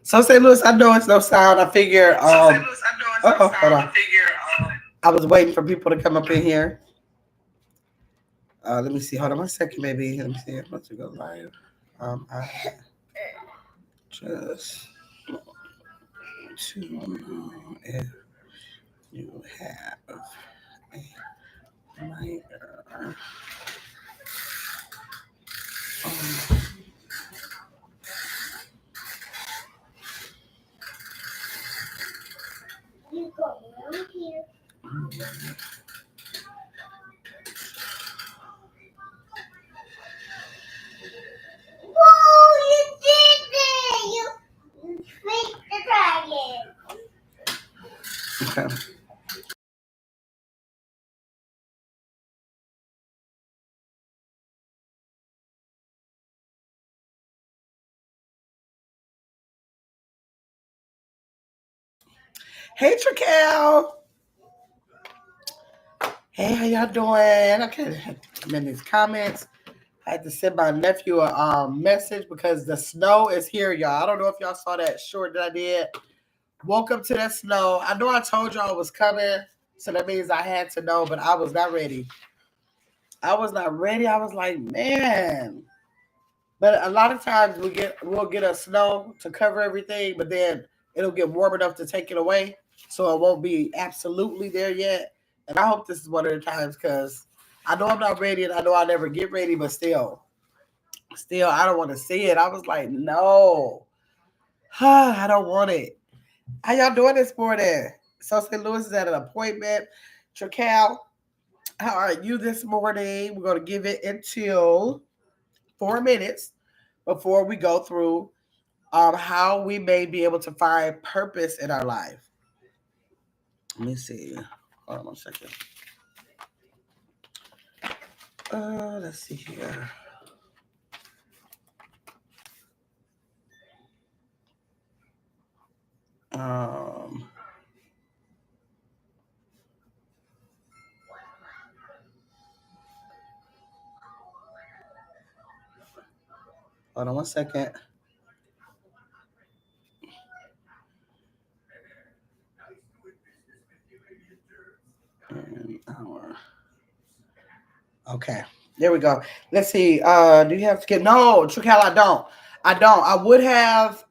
So St. Louis, I know it's no sound. I figure. Hold on. I was waiting for people to come up in here. Let me see. Hold on 1 second, maybe. Let me see. I'm about to go live. I just to know if you have a lighter. Um, okay. Hey, Trakel. Hey, how y'all doing? Okay, I'm in these comments. I had to send my nephew a message because the snow is here, y'all. I don't know if y'all saw that short that I did. Woke up to that snow. I know I told y'all it was coming, so that means I had to know, but I was not ready. I was not ready. I was like, man. But a lot of times we'll get a snow to cover everything, but then it'll get warm enough to take it away, so it won't be absolutely there yet. And I hope this is one of the times because I know I'm not ready, and I know I'll never get ready, but still, I don't want to see it. I was like, no, I don't want it. How y'all doing this morning? So St. Louis is at an appointment. Tracal, how are you this morning? We're gonna give it until 4 minutes before we go through how we may be able to find purpose in our life. Let me see. Hold on 1 second. Let's see here. Um, Hold on 1 second. An hour. Okay, there we go. Let's see. Do you have to get no, Trical? I don't. I don't. I would have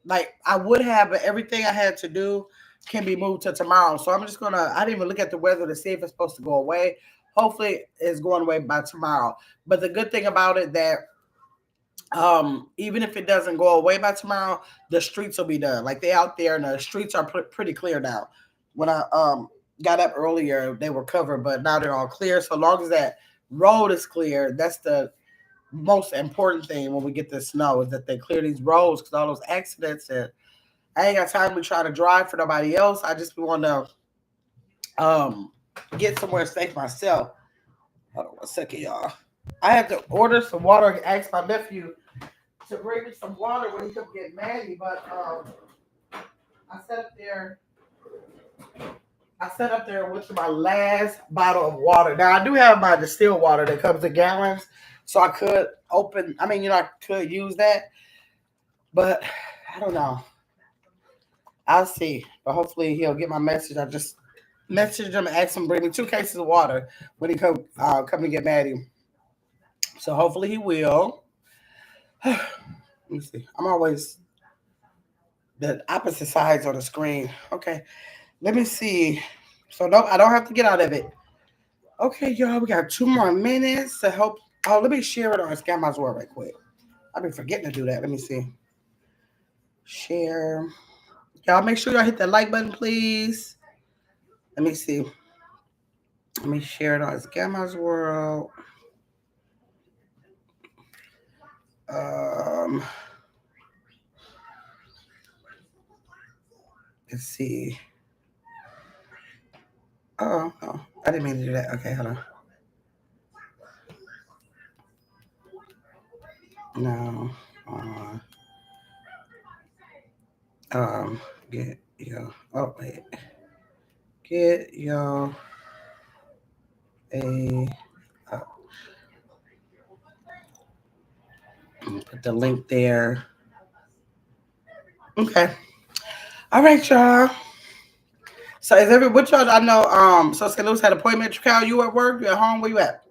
like I would have, but everything I had to do can be moved to tomorrow. So I'm just gonna I didn't even look at the weather to see if it's supposed to go away. Hopefully it's going away by tomorrow. But the good thing about it that even if it doesn't go away by tomorrow, the streets will be done. Like they out there and the streets are pretty clear now. When I got up earlier, they were covered, but now they're all clear. So long as that road is clear, that's the most important thing when we get this snow is that they clear these roads because all those accidents and I ain't got time to try to drive for nobody else. I just want to um get somewhere safe myself. Hold on 1 second, y'all. I had to order some water and ask my nephew to bring me some water when he could get Maddie, but I sat up there. I sat up there with my last bottle of water. Now I do have my distilled water that comes in gallons, so I could open. I mean, I could use that, but I don't know. I'll see. But hopefully he'll get my message. I just messaged him and asked him to bring me 2 cases of water when he come to get Maddie. So hopefully he will. Let me see. I'm always the opposite sides on the screen. Okay. Let me see. So no, I don't have to get out of it. Okay, y'all, we got 2 more minutes to help. Oh, let me share it on Scam World right quick. I've been forgetting to do that. Let me see. Share. Y'all make sure y'all hit that like button, please. Let me see. Let me share it on Scam World. Um, let's see. Oh, oh, I didn't mean to do that. Okay, hold on. No. Uh, um, get yo. Oh wait. Get yo a. Uh, put the link there. Okay. All right, y'all. So is what y'all I know? So St. Louis had appointment. Cal, you at work? You at home? Where you at?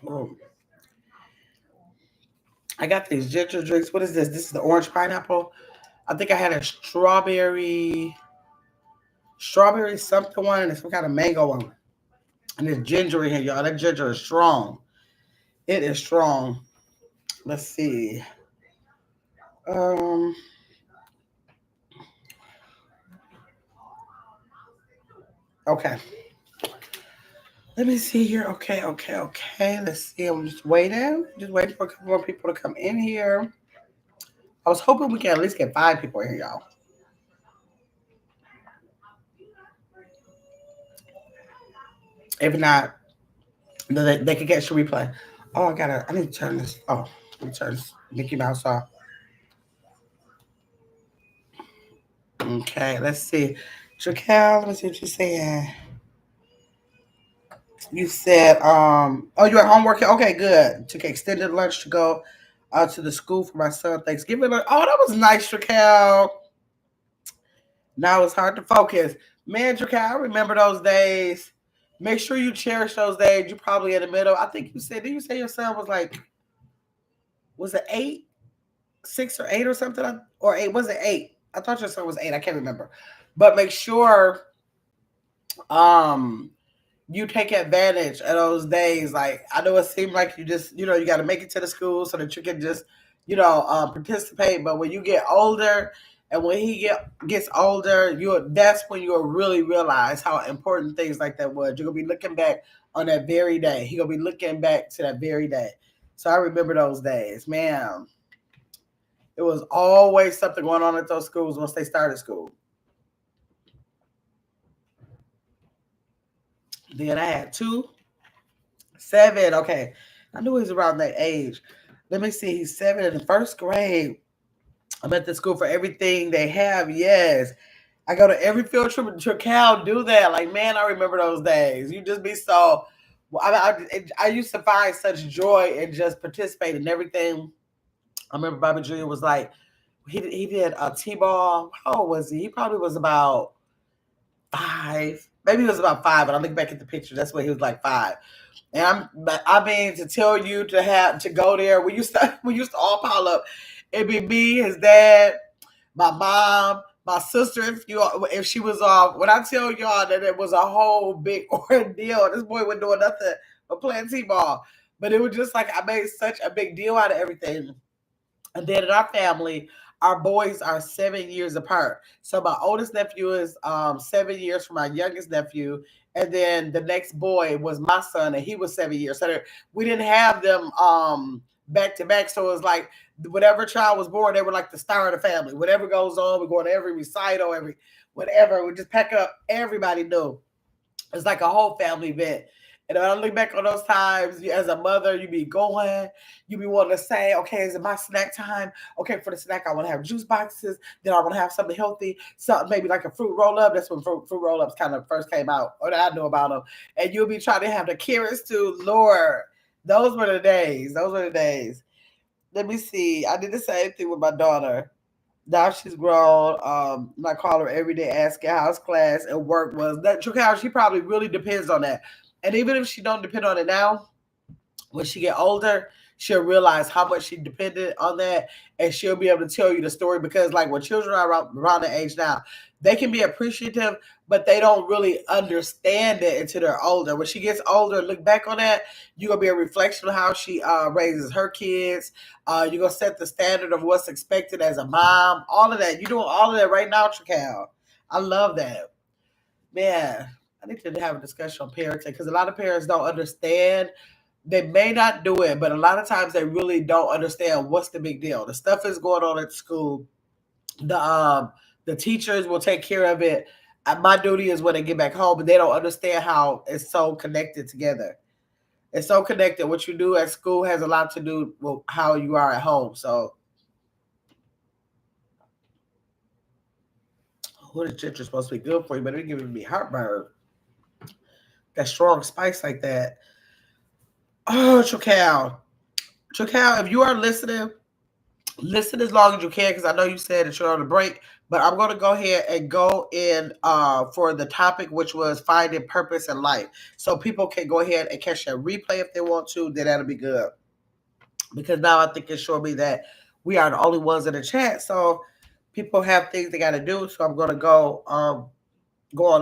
Oh, I got these ginger drinks. What is this? This is the orange pineapple. I think I had a strawberry something one, and some kind of mango one. And there's ginger in here, y'all. That ginger is strong. It is strong. Let's see. Um, okay. Let me see here. Okay. Let's see. I'm just waiting. Just waiting for a couple more people to come in here. I was hoping we can at least get 5 people in here, y'all. If not, they could get your replay. Oh, I need to turn this. Oh, let me turn this Mickey Mouse off. Okay, let's see. Jaquel, let me see what you're saying. You said, oh, you're at home working? Okay, good. Took extended lunch to go to the school for my son Thanksgiving. Oh, that was nice, Jaquel. Now it's hard to focus. Man, Jaquel, I remember those days. Make sure you cherish those days. You're probably in the middle. I think you said, did you say your son was like, was it 8? 6 or 8 or something? Or 8? Was it 8? I thought your son was 8. I can't remember. But make sure um you take advantage of those days. Like I know it seemed like you just, you got to make it to the school so that you can just, participate. But when you get older, and when gets older, that's when you'll really realize how important things like that was. You're gonna be looking back on that very day. He gonna be looking back to that very day. So I remember those days, man. It was always something going on at those schools once they started school. Then I had 2, 7. Okay. I knew he was around that age. Let me see. He's 7 in the first grade. I'm at the school for everything they have. Yes. I go to every field trip to Cal, do that. Like, man, I remember those days. You just be so. I used to find such joy in just participating in everything. I remember Bobby Jr. was like, he did a T-ball. How old was he? He probably was about 5. Maybe he was about 5, but I look back at the picture. That's when he was like 5. And I mean, to tell you to go there, we used to all pile up. It'd be me, his dad, my mom, my sister. If she was off, when I tell y'all that it was a whole big ordeal, this boy wasn't doing nothing but playing t-ball. But it was just like I made such a big deal out of everything. And then in our family, our boys are 7 years apart. So my oldest nephew is 7 years from my youngest nephew, and then the next boy was my son, and he was 7 years. So we didn't have them back to back. So it was like whatever child was born, they were like the star of the family. Whatever goes on, we go to every recital, every whatever. We just pack up. Everybody knew. It's like a whole family event. And when I look back on those times, as a mother, you be going, you be wanting to say, okay, is it my snack time? Okay, for the snack, I want to have juice boxes. Then I want to have something healthy, something maybe like a fruit roll up. That's when fruit roll ups kind of first came out, or that I knew about them. And you'll be trying to have the carrots too. Lord, those were the days. Those were the days. Let me see. I did the same thing with my daughter. Now she's grown. I call her every day asking how's class and work was. That she probably really depends on that. And even if she don't depend on it now, when she get older, she'll realize how much she depended on that, and she'll be able to tell you the story. Because like when children are around the age now, they can be appreciative, but they don't really understand it until they're older. When she gets older, look back on that, you're gonna be a reflection of how she raises her kids. You're gonna set the standard of what's expected as a mom. All of that. You're doing all of that right now, Tracal. I love that. Man, I need to have a discussion on parenting because a lot of parents don't understand. They may not do it, but a lot of times they really don't understand what's the big deal. The stuff is going on at school. The teachers will take care of it. My duty is when they get back home, but they don't understand how it's so connected together. It's so connected. What you do at school has a lot to do with how you are at home. So, what is ginger supposed to be good for you, but it's giving me heartburn. That strong spice like that. Oh, Chocal. Chakal, if you are listening, listen as long as you can because I know you said that you're on a break. But I'm going to go ahead and go in for the topic, which was finding purpose in life. So people can go ahead and catch that replay if they want to. Then that'll be good. Because now I think it's showing me that we are the only ones in the chat. So people have things they got to do. So I'm going to go on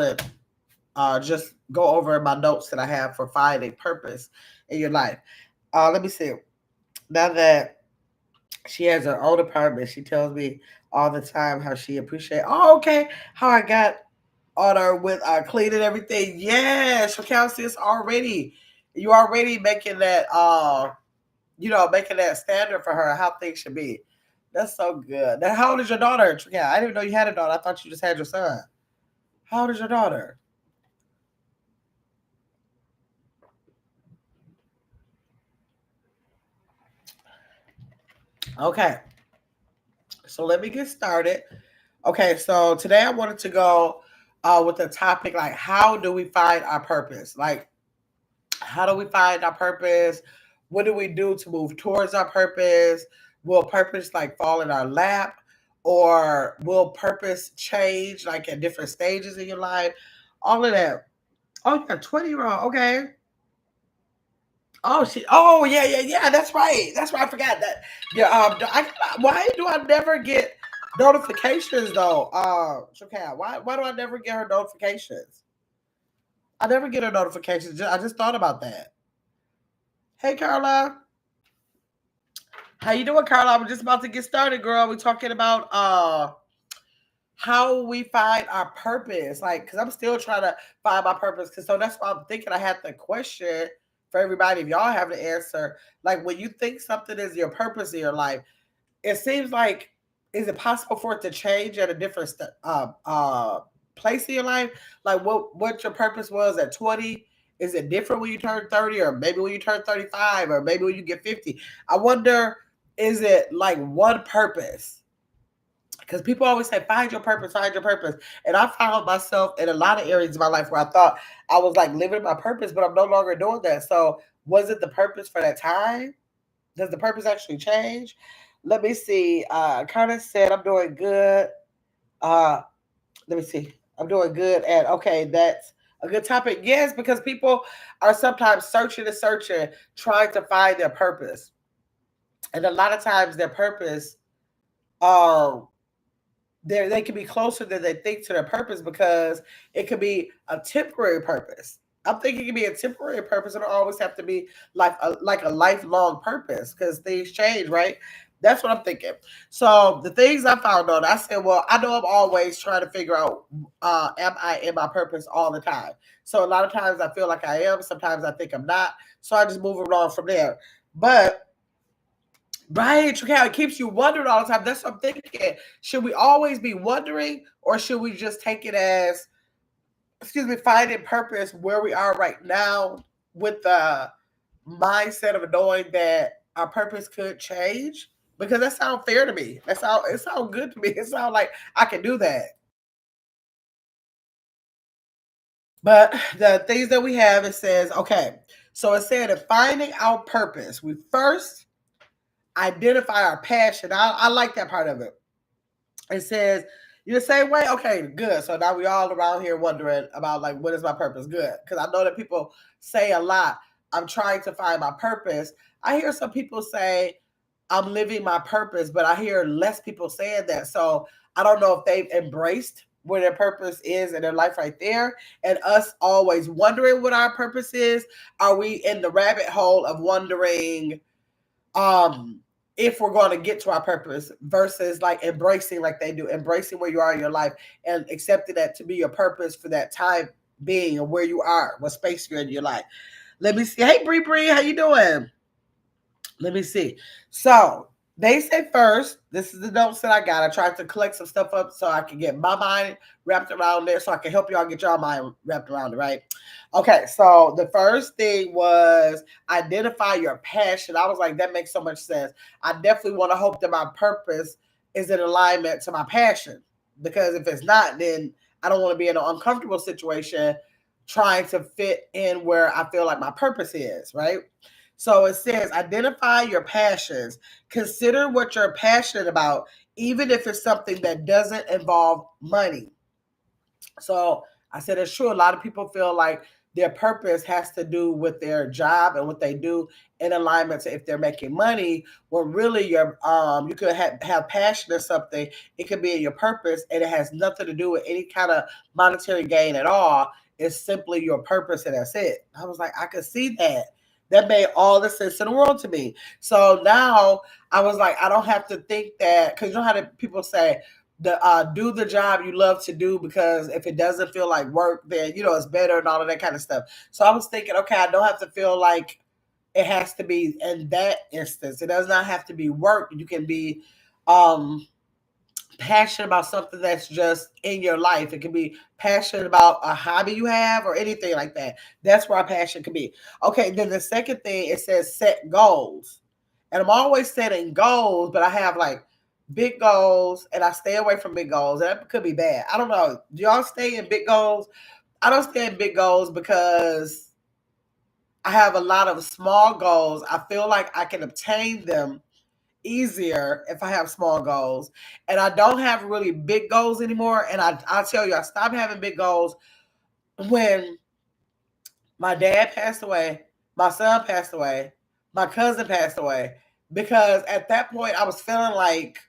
and just go over my notes that I have for finding purpose in your life. Let me see. Now that she has her own apartment, she tells me all the time how she appreciate. Oh, okay, how I got on her with cleaning everything. Yes, Raquel says already. You already making that making that standard for her how things should be. That's so good. Now, how old is your daughter, Raquel? I didn't even know you had a daughter. I thought you just had your son. How old is your daughter? Okay, so let me get started. Okay, so today I wanted to go with the topic like how do we find our purpose? Like how do we find our purpose? What do we do to move towards our purpose? Will purpose like fall in our lap? Or will purpose change like at different stages in your life? All of that. Oh, you're a 20-year-old. Okay. Oh, yeah. That's right. That's right. I forgot that. Yeah. Why do I never get notifications though? Shakal, why do I never get her notifications? I never get her notifications. I just thought about that. Hey, Carla. How you doing, Carla? I'm just about to get started, girl. We're talking about how we find our purpose. Like, because I'm still trying to find my purpose. Because so that's why I'm thinking I had the question for everybody. If y'all have the answer, like when you think something is your purpose in your life, it seems like is it possible for it to change at a different place in your life? Like what your purpose was at 20? Is it different when you turn 30 or maybe when you turn 35 or maybe when you get 50? I wonder, is it like one purpose? Because people always say, find your purpose, find your purpose. And I found myself in a lot of areas of my life where I thought I was like living my purpose, but I'm no longer doing that. So was it the purpose for that time? Does the purpose actually change? Let me see. Kind said I'm doing good. Uh, let me see. I'm doing good at okay, that's a good topic. Yes, because people are sometimes searching and searching, trying to find their purpose. And a lot of times their purpose um they can be closer than they think to their purpose because it could be a temporary purpose. I'm thinking it can be a temporary purpose. It don't always have to be like a lifelong purpose because things change, right? That's what I'm thinking. So the things I found out, I said, well, I know I'm always trying to figure out, am I in my purpose all the time? So a lot of times I feel like I am. Sometimes I think I'm not. So I just move along from there. But right, Tricale, it keeps you wondering all the time. That's what I'm thinking. Should we always be wondering, or should we just take it as, excuse me, finding purpose where we are right now with the mindset of knowing that our purpose could change? Because that sounds fair to me. It sounds good to me. It sounds like I can do that. But the things that we have, it says, okay, so it said in finding our purpose, we first identify our passion. I like that part of it. It says, you're the same way? Okay, good. So now we all around here wondering about like what is my purpose? Good. Because I know that people say a lot, I'm trying to find my purpose. I hear some people say I'm living my purpose, but I hear less people saying that. So I don't know if they've embraced where their purpose is in their life right there. And us always wondering what our purpose is. Are we in the rabbit hole of wondering um if we're going to get to our purpose versus like embracing like they do, embracing where you are in your life and accepting that to be your purpose for that time being and where you are, what space you're in your life. Let me see. Hey Bree, how you doing? Let me see. So they say first, this is the notes that I got. I tried to collect some stuff up so I can get my mind wrapped around there so I can help y'all get y'all mind wrapped around it, right? Okay, so the first thing was identify your passion. I was like, that makes so much sense. I definitely want to hope that my purpose is in alignment to my passion. Because if it's not, then I don't want to be in an uncomfortable situation trying to fit in where I feel like my purpose is, right? So it says identify your passions. Consider what you're passionate about, even if it's something that doesn't involve money. So I said it's true. A lot of people feel like their purpose has to do with their job and what they do in alignment to if they're making money. When really you could have passion or something. It could be in your purpose, and it has nothing to do with any kind of monetary gain at all. It's simply your purpose, and that's it. I was like, I could see that. That made all the sense in the world to me. So now I was like, I don't have to think that, because you know how people say, do the job you love to do, because if it doesn't feel like work, then it's better and all of that kind of stuff. So I was thinking, okay, I don't have to feel like it has to be in that instance. It does not have to be work. You can be um passionate about something that's just in your life. It can be passionate about a hobby you have or anything like that. That's where our passion can be. Okay, then the second thing, it says set goals. And I'm always setting goals, but I have like big goals and I stay away from big goals. That could be bad. I don't know. Do y'all stay in big goals? I don't stay in big goals because I have a lot of small goals. I feel like I can obtain them easier if I have small goals. And I don't have really big goals anymore. And I'll tell you, I stopped having big goals when my dad passed away, my son passed away, my cousin passed away. Because at that point, I was feeling like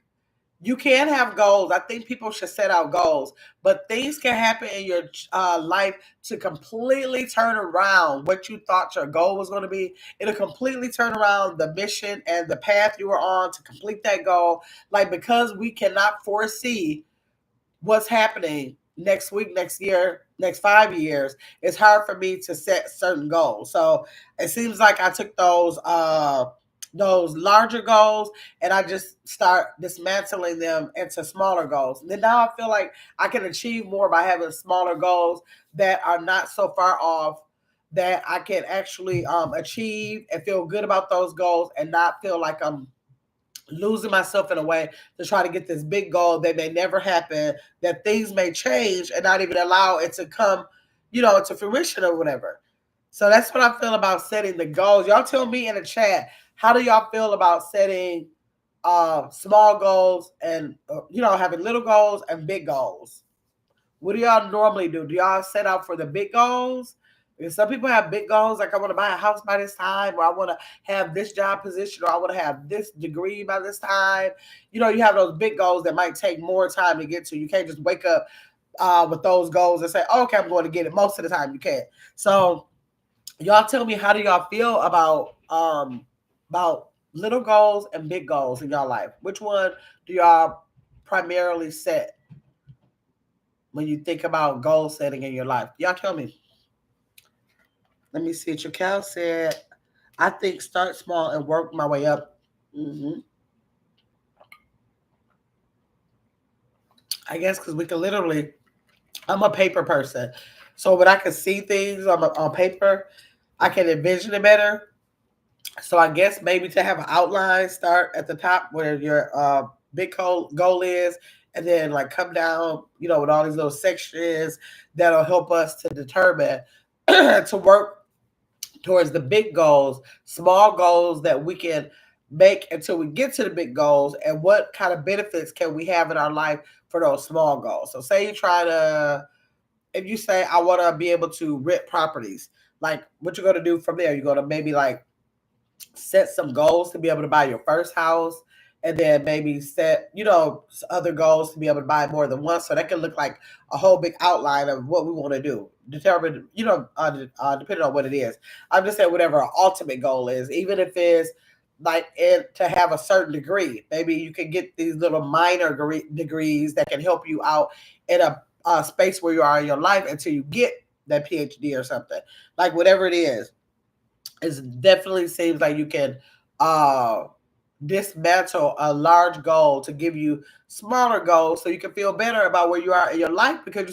you can have goals. I think people should set out goals, but things can happen in your life to completely turn around what you thought your goal was going to be. It'll completely turn around the mission and the path you were on to complete that goal. Like, because we cannot foresee what's happening next week, next year, next 5 years, it's hard for me to set certain goals. So it seems like I took those larger goals and I just start dismantling them into smaller goals. And then now I feel like I can achieve more by having smaller goals that are not so far off, that I can actually achieve and feel good about those goals and not feel like I'm losing myself in a way to try to get this big goal that may never happen, that things may change and not even allow it to come, to fruition or whatever. So that's what I feel about setting the goals. Y'all tell me in the chat, how do y'all feel about setting small goals and, having little goals and big goals? What do y'all normally do? Do y'all set out for the big goals? Because some people have big goals, like I want to buy a house by this time, or I want to have this job position, or I want to have this degree by this time. You have those big goals that might take more time to get to. You can't just wake up with those goals and say, oh, okay, I'm going to get it. Most of the time you can't. So y'all tell me, how do y'all feel about little goals and big goals in y'all life? Which one do y'all primarily set when you think about goal setting in your life? Y'all tell me. Let me see. Chakal said, I think start small and work my way up. hmm I guess because we can literally, I'm a paper person. So when I can see things on paper, I can envision it better. So I guess maybe to have an outline, start at the top where your big goal is, and then like come down, with all these little sections that'll help us to determine to work towards the big goals, small goals that we can make until we get to the big goals, and what kind of benefits can we have in our life for those small goals. So say you try to, if you say, I want to be able to rent properties, like what you're going to do from there, you're going to maybe like set some goals to be able to buy your first house, and then maybe set other goals to be able to buy more than one. So that can look like a whole big outline of what we want to do, determine depending on what it is. I'm just saying whatever our ultimate goal is, even if it's like to have a certain degree. Maybe you can get these little minor degrees that can help you out in a space where you are in your life until you get that PhD or something, like whatever it is. It definitely seems like you can uh dismantle a large goal to give you smaller goals so you can feel better about where you are in your life, because you're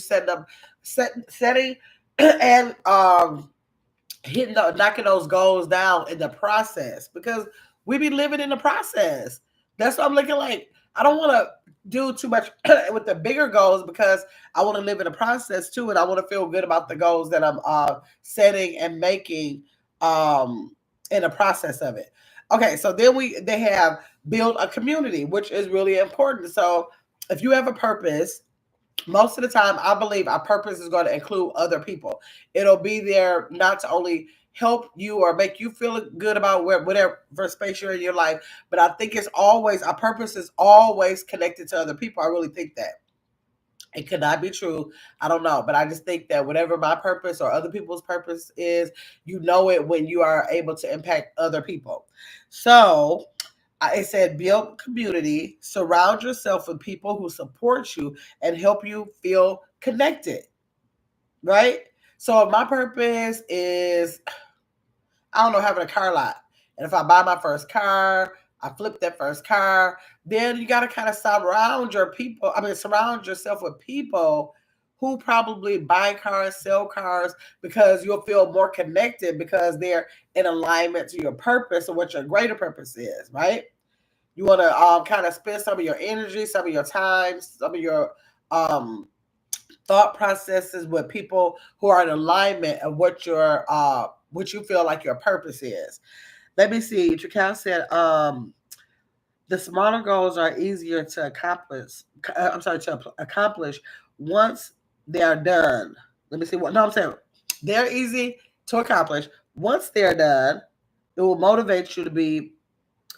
setting and knocking those goals down in the process, because we be living in the process. That's what I'm looking like. I don't want to do too much with the bigger goals, because I want to live in the process too, and I want to feel good about the goals that I'm setting and making. Um, in the process of it. Okay, so then they have build a community, which is really important. So if you have a purpose, most of the time, I believe our purpose is going to include other people. It'll be there not to only help you or make you feel good about whatever space you're in your life, but I think it's always our purpose is always connected to other people. I really think that. It could not be true. I don't know, but I just think that whatever my purpose or other people's purpose is, you know it when you are able to impact other people. So it said build community, surround yourself with people who support you and help you feel connected, right? So my purpose is, I don't know, having a car lot. And if I buy my first car, I flip that first car, then you got to kind of surround yourself with people who probably buy cars, sell cars, because you'll feel more connected because they're in alignment to your purpose or what your greater purpose is, right? You want to kind of spend some of your energy, some of your time, some of your um, thought processes with people who are in alignment of what you feel like your purpose is. Let me see. Trakal said, the smaller goals are easier to accomplish. I'm sorry, to accomplish once they are done. Let me see what. No, I'm saying they're easy to accomplish once they're done. It will motivate you to be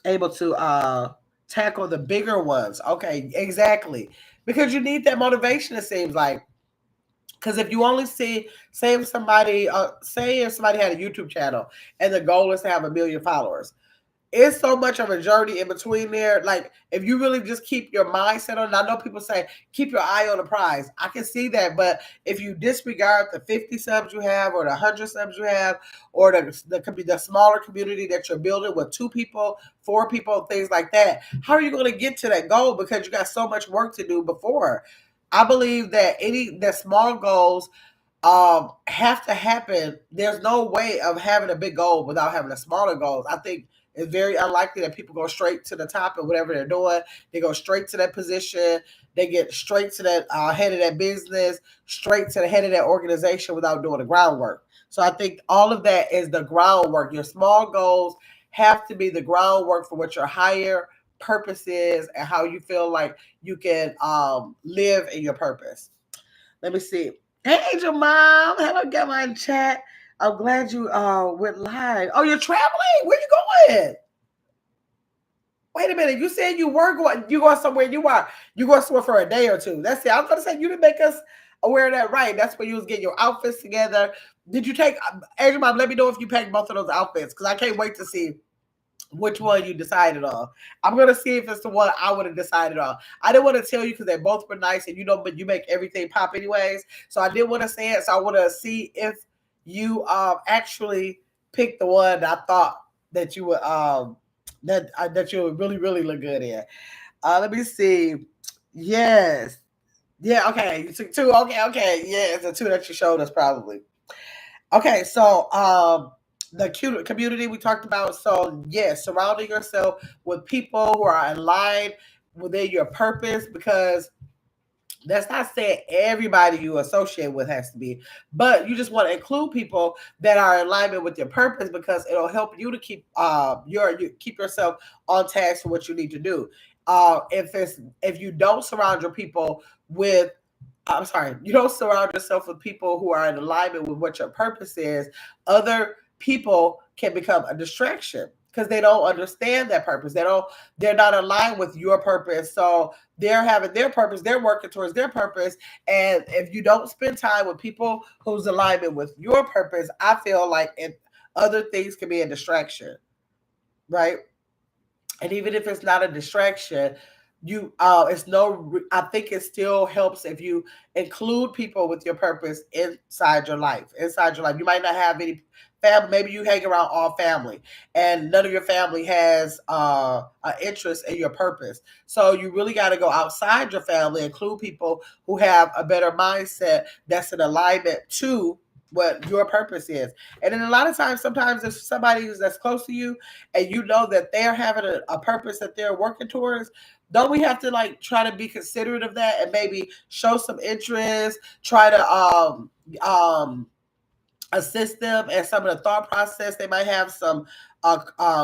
able to tackle the bigger ones. Okay, exactly. Because you need that motivation, it seems like. Because if you only see, say if somebody had a YouTube channel and the goal is to have 1 million followers, it's so much of a journey in between there. Like if you really just keep your mindset on, I know people say keep your eye on the prize. I can see that, but if you disregard the 50 subs you have, or the 100 subs you have, or the smaller community that you're building with 2 people, 4 people, things like that, how are you going to get to that goal? Because you got so much work to do before. I believe that the small goals have to happen. There's no way of having a big goal without having a smaller goals. I think it's very unlikely that people go straight to the top of whatever they're doing. They go straight to that position. They get straight to that head of that business, straight to the head of that organization without doing the groundwork. So I think all of that is the groundwork. Your small goals have to be the groundwork for what your higher purpose is and how you feel like you can live in your purpose. Let me see. Hey, Angel Mom. Hello, get my chat. I'm glad you went live. Oh, you're traveling? Where you going? Wait a minute. You said you were going. You going somewhere? You going somewhere for a day or two? That's it. I was gonna say you didn't make us aware of that, right? That's where you was getting your outfits together. Did you take Angel Mom? Let me know if you packed both of those outfits because I can't wait to see which one you decided on. I'm gonna see if it's the one I would have decided on. I didn't want to tell you because they both were nice, and but you make everything pop anyways. So I didn't want to say it. So I want to see if you actually picked the one that I thought that you would that you would really really look good in. Let me see. Yes. Yeah. Okay. You took 2. Okay. Okay. Yeah, it's the 2 that you showed us probably. Okay, so the cute community we talked about. So yes, surrounding yourself with people who are aligned within your purpose, because that's not saying everybody you associate with has to be, but you just want to include people that are in alignment with your purpose because it'll help you to keep yourself on task for what you need to do. If you don't surround your people with I'm sorry, you don't surround yourself with people who are in alignment with what your purpose is, other people can become a distraction because they don't understand that purpose. They're not aligned with your purpose. So they're having their purpose, they're working towards their purpose. And if you don't spend time with people whose alignment with your purpose, I feel like other things can be a distraction, right? And even if it's not a distraction, I think it still helps if you include people with your purpose inside your life. You might not have any family, maybe you hang around all family and none of your family has an interest in your purpose. So you really got to go outside your family, include people who have a better mindset that's in alignment to what your purpose is. And then a lot of times, sometimes if somebody that's close to you and you know that they're having a purpose that they're working towards, don't we have to like try to be considerate of that and maybe show some interest, try to assist them in some of the thought process. They might have some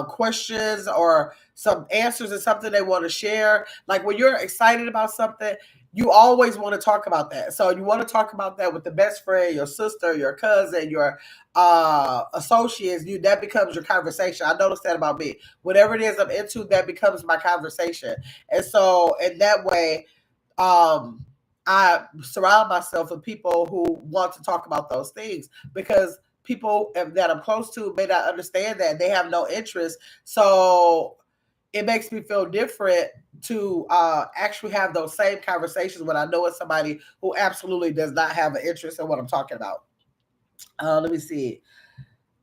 questions or some answers or something they want to share. Like when you're excited about something, you always want to talk about that. So you want to talk about that with the best friend, your sister, your cousin, your associates. You that becomes your conversation. I noticed that about me. Whatever it is I'm into, that becomes my conversation. And so in that way, um, I surround myself with people who want to talk about those things because people that I'm close to may not understand that they have no interest. So it makes me feel different to actually have those same conversations when I know it's somebody who absolutely does not have an interest in what I'm talking about. Let me see.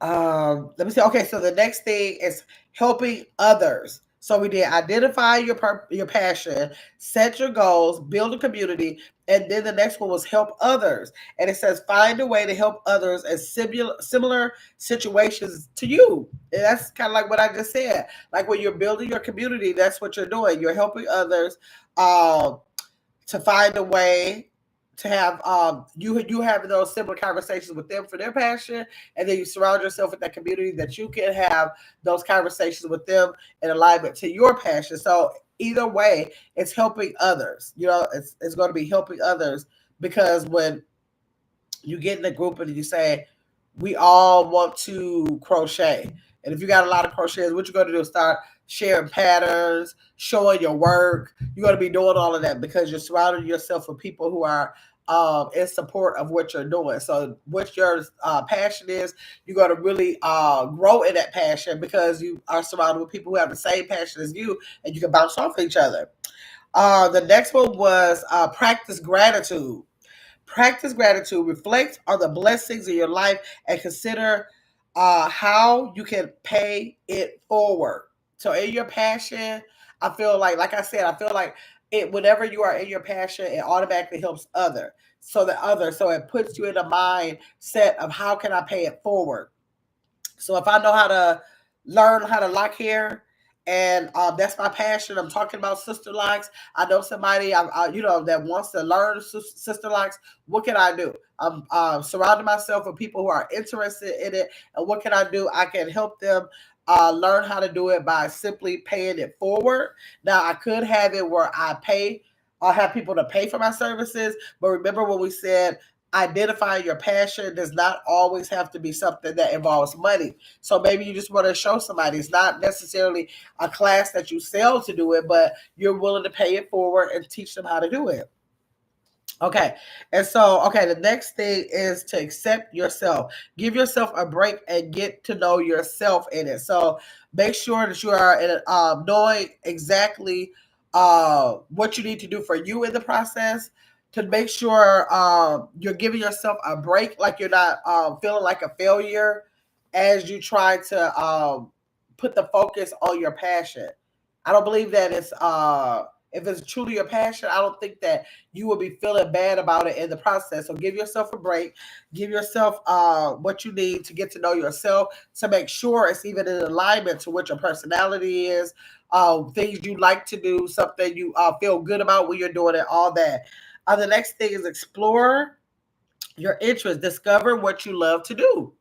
Let me see. Okay, so the next thing is helping others. So we did identify your passion, set your goals, build a community, and then the next one was help others. And it says find a way to help others in similar situations to you. And that's kind of like what I just said. Like when you're building your community, that's what you're doing. You're helping others um, to find a way to have you having those similar conversations with them for their passion, and then you surround yourself with that community that you can have those conversations with them in alignment to your passion. So either way, it's helping others. You know, it's going to be helping others because when you get in a group and you say we all want to crochet, and if you got a lot of crochets, what you're going to do is start sharing patterns, showing your work. You're going to be doing all of that because you're surrounding yourself with people who are in support of what you're doing. So what your passion is, you're going to really grow in that passion because you are surrounded with people who have the same passion as you, and you can bounce off each other. The next one was practice gratitude. Practice gratitude. Reflect on the blessings in your life and consider how you can pay it forward. So, in your passion, I feel like I said, I feel like it. Whenever you are in your passion, it automatically helps other. So it puts you in a mindset of how can I pay it forward. So if I know how to learn how to lock hair, and that's my passion. I'm talking about sister locks. I know somebody, that wants to learn sister locks. What can I do? I'm surrounding myself with people who are interested in it. And what can I do? I can help them learn how to do it by simply paying it forward. Now I could have it where I'll have people to pay for my services. But remember when we said identifying your passion does not always have to be something that involves money. So maybe you just want to show somebody it's not necessarily a class that you sell to do it, but you're willing to pay it forward and teach them how to do it. Okay. And so, okay, the next thing is to accept yourself. Give yourself a break and get to know yourself in it. So make sure that you are knowing exactly what you need to do for you in the process to make sure you're giving yourself a break, like you're not feeling like a failure as you try to put the focus on your passion. I don't believe that it's if it's truly your passion, I don't think that you will be feeling bad about it in the process. So give yourself a break, give yourself what you need to get to know yourself, to make sure it's even in alignment to what your personality is, things you like to do, something you feel good about when you're doing it, all that. The next thing is explore your interests, discover what you love to do.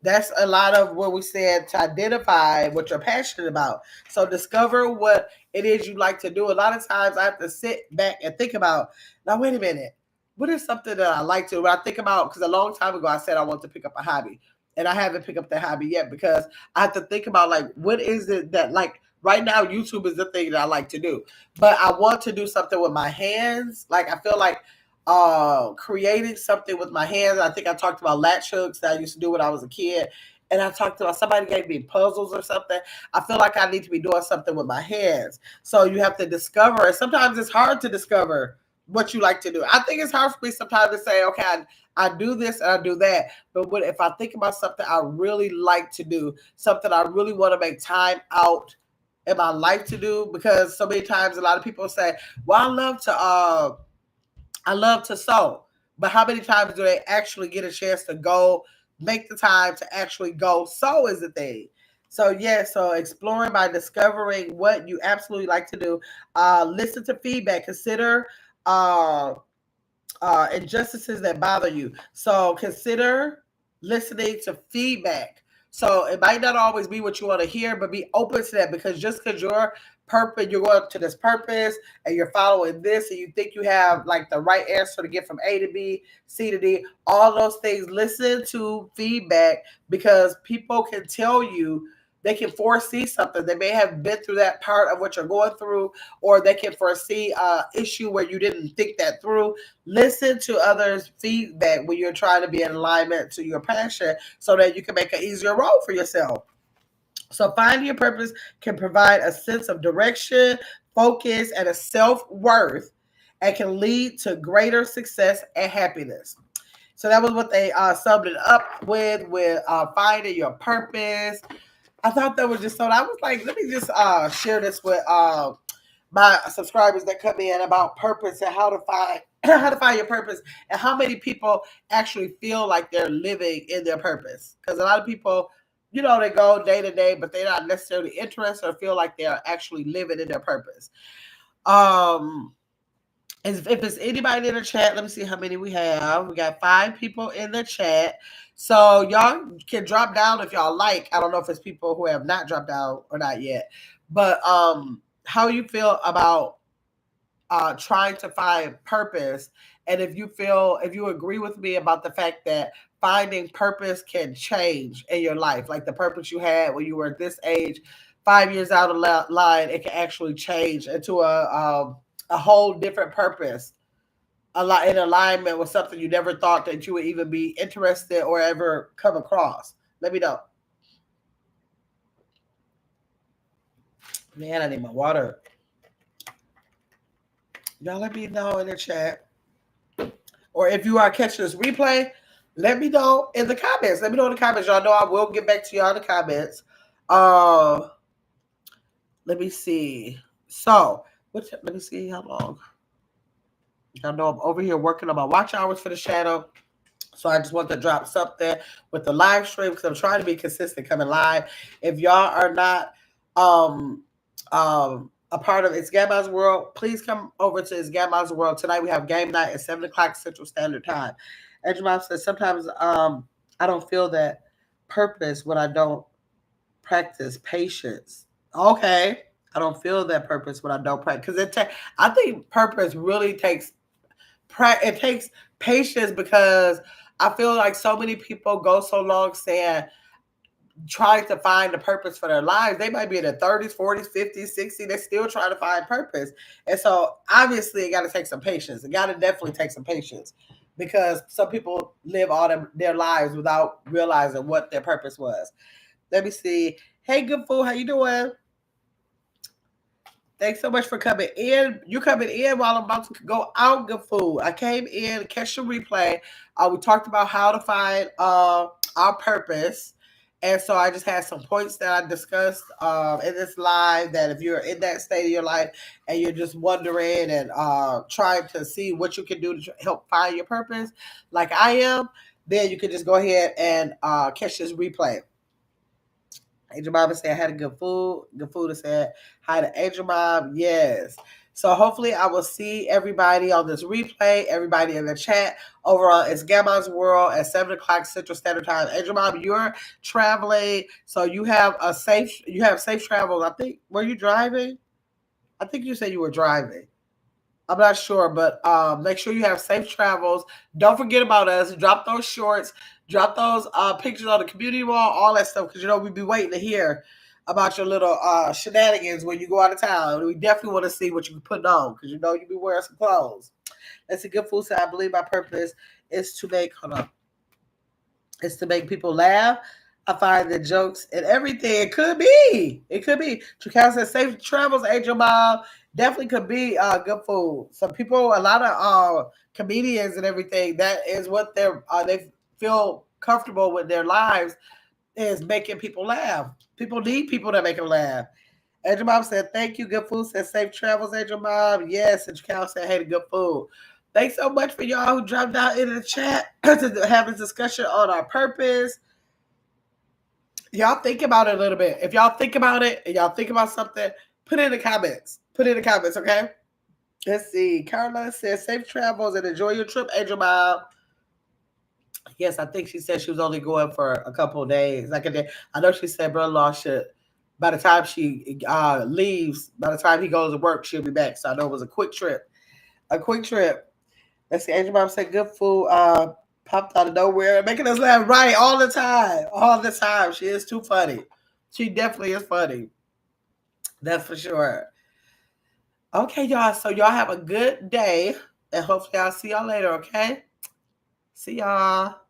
That's a lot of what we said, to identify what you're passionate about. So discover what it is you like to do. A lot of times I have to sit back and think about, now wait a minute, what is something that I like to? When I think about, because a long time ago I said I want to pick up a hobby, and I haven't picked up that hobby yet because I have to think about like what is it that, like, right now YouTube is the thing that I like to do, but I want to do something with my hands. Like I feel like creating something with my hands. I think I talked about latch hooks that I used to do when I was a kid. And I talked about somebody gave me puzzles or something. I feel like I need to be doing something with my hands. So you have to discover. And sometimes it's hard to discover what you like to do. I think it's hard for me sometimes to say, okay, I do this and I do that. But if I think about something I really like to do, something I really want to make time out in my life to do, because so many times a lot of people say, well, I love to sew, but how many times do they actually get a chance to go make the time to actually go sew is the thing. So yeah, so exploring by discovering what you absolutely like to do. Listen to feedback. Consider uh, injustices that bother you. So consider listening to feedback. So it might not always be what you want to hear, but be open to that, because just because you're going to this purpose and you're following this and you think you have like the right answer to get from A to B, C to D, all those things, listen to feedback, because people can tell you, they can foresee something. They may have been through that part of what you're going through, or they can foresee a issue where you didn't think that through. Listen to others' feedback when you're trying to be in alignment to your passion, so that you can make an easier road for yourself. So finding your purpose can provide a sense of direction, focus, and a self-worth, and can lead to greater success and happiness. So that was what they summed it up with finding your purpose. I thought that was just so. I was like, let me just share this with my subscribers that come in about purpose and how to find how to find your purpose, and how many people actually feel like they're living in their purpose. Because a lot of people, they go day to day, but they're not necessarily interested or feel like they're actually living in their purpose. Um, if it's anybody in the chat, let me see how many we have. We got 5 people in the chat. So y'all can drop down if y'all like. I don't know if it's people who have not dropped down or not yet. But how you feel about trying to find purpose, and if you agree with me about the fact that finding purpose can change in your life, like the purpose you had when you were at this age, 5 years out of line, it can actually change into a whole different purpose, a lot in alignment with something you never thought that you would even be interested or ever come across. Let me know. Man, I need my water. Y'all let me know in the chat. Or if you are catching this replay, let me know in the comments. Let me know in the comments. Y'all know I will get back to y'all in the comments. Let me see. So, let me see how long. Y'all know I'm over here working on my watch hours for the shadow. So I just want to drop something with the live stream, because I'm trying to be consistent coming live. If y'all are not a part of It's Gamma's World, please come over to It's Gamma's World. Tonight we have game night at 7 o'clock Central Standard Time. Angel Mom says, sometimes I don't feel that purpose when I don't practice patience. Okay. I don't feel that purpose when I don't practice. Because I think purpose really takes patience, because I feel like so many people go so long saying, trying to find a purpose for their lives. They might be in their 30s, 40s, 50s, 60s. They're still trying to find purpose. And so obviously it got to take some patience. It got to definitely take some patience, because some people live all their lives without realizing what their purpose was. Let me see. Hey, Good Food, how you doing? Thanks so much for coming in. You coming in while I'm about to go out. Good Food. I came in, catch the replay. We talked about how to find our purpose. And so I just had some points that I discussed in this live, that if you're in that state of your life and you're just wondering and trying to see what you can do to help find your purpose, like I am, then you can just go ahead and catch this replay. Angel Mom said, I had a good food. Good food said, hi to Angel Mom. Yes. So hopefully I will see everybody on this replay, everybody in the chat over on It's Gamma's World at 7 o'clock Central Standard Time. Angel Mom, you're traveling, so you have safe travels. I think, were you driving? I think you said you were driving. I'm not sure, but make sure you have safe travels. Don't forget about us. Drop those shorts. Drop those pictures on the community wall, all that stuff, because we'd be waiting to hear about your little shenanigans when you go out of town. We definitely want to see what you be putting on, because you be wearing some clothes. That's a Good Food. So I believe my purpose is to make people laugh. I find the jokes and everything. It could be. Tracal says safe travels, Angel Mom. Definitely could be Good Food. Some people, a lot of comedians and everything, that is what they feel comfortable with their lives, is making people laugh. People need people that make them laugh. Angel Mom said, thank you. Good Food said safe travels, Angel Mom. Yes. And Tracal said, hey, to Good Food. Thanks so much for y'all who dropped down into the chat to have a discussion on our purpose. Y'all think about it a little bit. If y'all think about it and y'all think about something, put it in the comments. Okay? Let's see. Carla says, safe travels and enjoy your trip, Angel Mom. Yes, I think she said she was only going for a couple of days, like a day. I know she said brother-in-law should, by the time she leaves, by the time he goes to work, she'll be back. So I know it was a quick trip. A quick trip. Let's see, Angel Mom said good food popped out of nowhere, making us laugh right all the time. All the time. She is too funny. She definitely is funny. That's for sure. Okay, y'all. So y'all have a good day. And hopefully I'll see y'all later, okay? See y'all.